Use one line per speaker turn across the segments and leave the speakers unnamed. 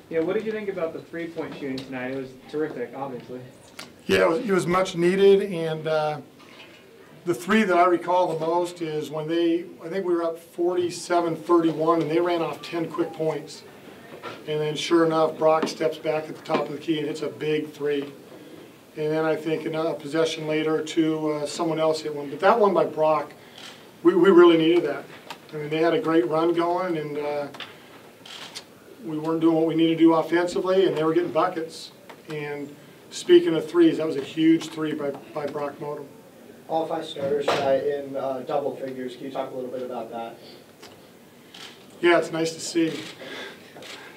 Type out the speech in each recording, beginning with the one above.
Yeah, what did you think about the three-point shooting tonight? It was terrific, obviously.
Yeah, it was much needed, and the three that I recall the most is when I think we were up 47-31, and they ran off 10 quick points. And then sure enough, Brock steps back at the top of the key and hits a big three. And then I think another possession later to someone else hit one. But that one by Brock, we really needed that. I mean, they had a great run going, and we weren't doing what we needed to do offensively, and they were getting buckets. And speaking of threes, that was a huge three by Brock Modem.
All 5 starters tonight in double figures. Can you talk a little bit about that?
Yeah, it's nice to see.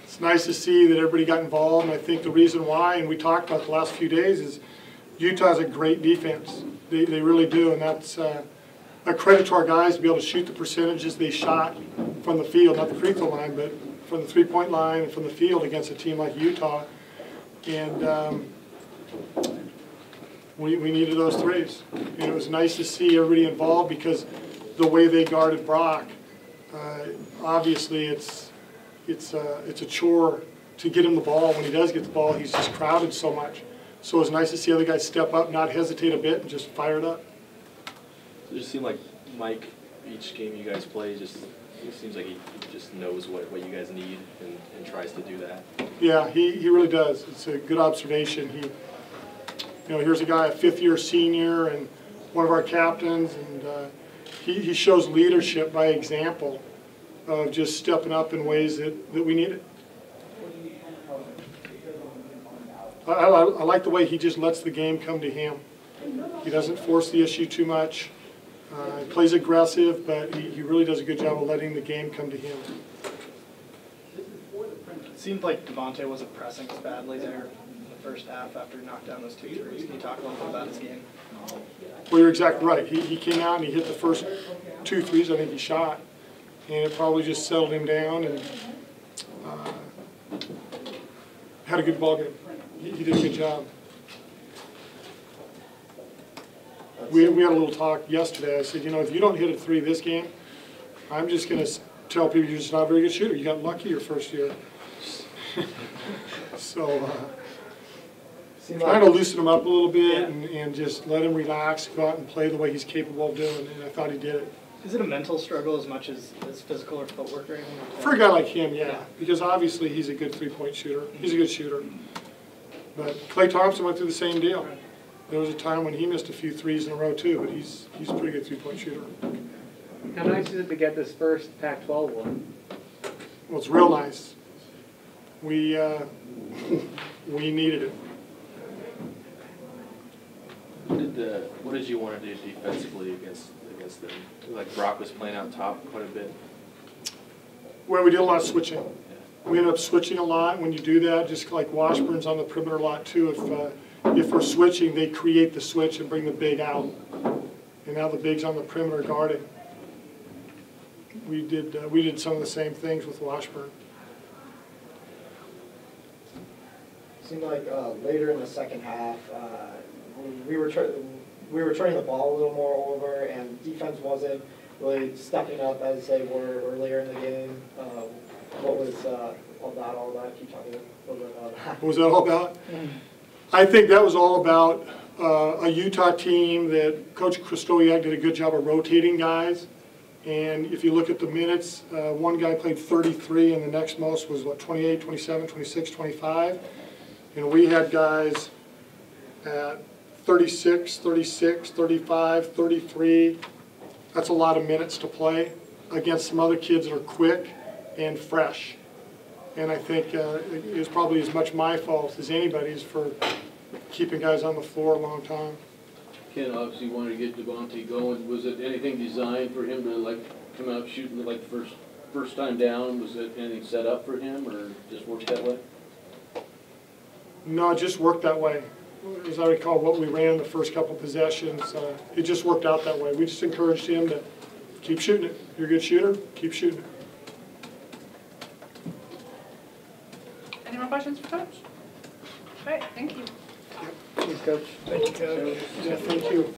It's nice to see that everybody got involved, and I think the reason why, and we talked about the last few days, is Utah has a great defense. They really do, and that's a credit to our guys to be able to shoot the percentages they shot from the field, not the free throw line, but from the three-point line and from the field against a team like Utah. And we needed those threes. And it was nice to see everybody involved because the way they guarded Brock, obviously it's a chore to get him the ball. When he does get the ball, he's just crowded so much. So it was nice to see other guys step up, not hesitate a bit, and just fire it up.
It just seemed like Mike, each game you guys play, it seems like he just knows what you guys need and tries to do that.
Yeah, he really does. It's a good observation. Here's a guy, a fifth-year senior, and one of our captains, and he shows leadership by example of just stepping up in ways that we need it. I like the way he just lets the game come to him. He doesn't force the issue too much. He plays aggressive, but he really does a good job of letting the game come to him.
It seemed like Devontae wasn't pressing as badly there in the first half after he knocked down those 2 threes. Can you talk a little bit about his game?
Well, you're exactly right. He came out and he hit the first 2 threes I think he shot, and it probably just settled him down and had a good ball game. He did a good job. We had a little talk yesterday. I said, if you don't hit a 3 this game, I'm just going to tell people you're just not a very good shooter. You got lucky your first year. So trying to loosen him up a little bit and just let him relax, go out and play the way he's capable of doing, and I thought he did it.
Is it a mental struggle as much as physical or footwork or anything?
For a guy like him, yeah, because obviously he's a good three-point shooter. He's a good shooter. But Klay Thompson went through the same deal. There was a time when he missed a few threes in a row too, but he's a pretty good three-point shooter.
How nice is it to get this first Pac-12 one?
Well, it's real nice. We needed it.
What did you want to do defensively against them? Like Brock was playing out top quite a bit.
Well, we did a lot of switching. We ended up switching a lot. When you do that, just like Washburn's on the perimeter a lot too. If we're switching, they create the switch and bring the big out. And now the big's on the perimeter guarding. We did some of the same things with Washburn.
It seemed like later in the second half, we were turning the ball a little more over, and defense wasn't really stepping up as they were earlier in the game. What was all about? Can you talk a little bit about that?
What was that all about? I think that was all about a Utah team that Coach Krzysztofiak did a good job of rotating guys. And if you look at the minutes, one guy played 33 and the next most was, 28, 27, 26, 25. And we had guys at 36, 36, 35, 33. That's a lot of minutes to play against some other kids that are quick and fresh. And I think it was probably as much my fault as anybody's for keeping guys on the floor a long time.
Ken obviously wanted to get Devontae going. Was it anything designed for him to come out shooting first time down? Was it anything set up for him, or just worked that way?
No, it just worked that way. As I recall, what we ran the first couple possessions, it just worked out that way. We just encouraged him to keep shooting it. You're a good shooter, keep shooting it.
Any more questions for Coach? All right, thank you.
Thanks, Coach.
Thank you, Coach. Yeah, thank you.